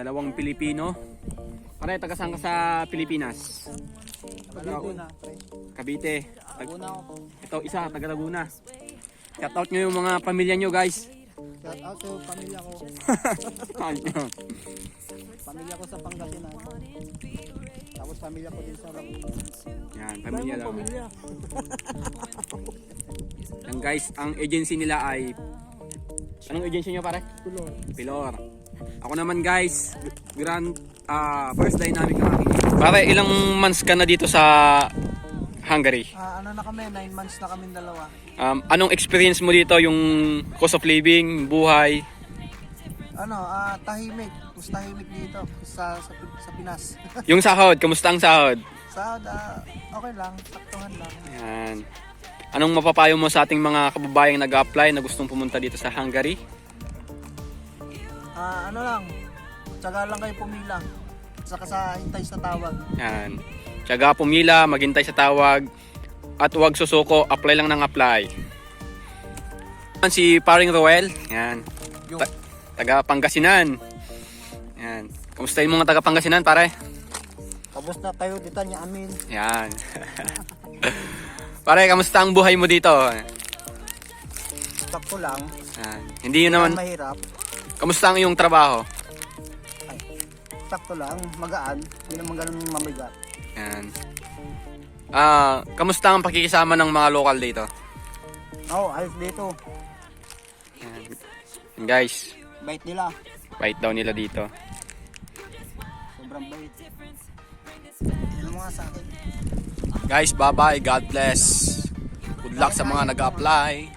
dalawang Pilipino. Pare, taga saan ka sa Pilipinas? Laguna. Cavite. Laguna ako. Ito, isa, taga Laguna. Shout out nyo yung mga pamilya nyo, guys. Shout out sa pamilya ko. Pamilya ko sa Pangasinan. Tapos pamilya ko din sa Laguna. Yan, pamilya lang. Yan guys, ang agency nila ay... Anong agency nyo pare? Tulor. Pilor. Ako naman guys, first dynamic na aking. Pare, ilang months ka na dito sa Hungary? Ano na kami, 9 months na kami dalawa. Anong experience mo dito? Yung cost of living, buhay? Tahimik. Mas tahimik dito sa Pinas. Yung sahod, kamusta ang sahod? Sahod, okay lang, saktuhan lang. Yan. Anong mapapayo mo sa ating mga kababayang nag-apply na gustong pumunta dito sa Hungary? Ano lang, tsaga lang kayo pumila. Saka sa hintay sa tawag. Yan. Tiyaga pumila, maghintay sa tawag, at huwag susuko, apply lang ng apply. Si Paring Roel, yan. Taga Pangasinan. Yan. Kamusta yung mga taga Pangasinan, pare? Kamusta kayo dito niya amin? Yan. Pare, kamusta ang buhay mo dito? Sakto lang. Yan. Hindi yun naman. Mahirap. Kamusta ang iyong trabaho? Sakto lang, magaan. Hindi naman ganun mamigat. Yan. Kamusta ang pakikisama ng mga lokal dito? Ayos dito. Yan. Yan guys, Bait nila. bait daw nila dito. Sobrang bait. Yan ang mga sa akin. Guys, bye-bye. God bless. Good luck sa mga nag-apply.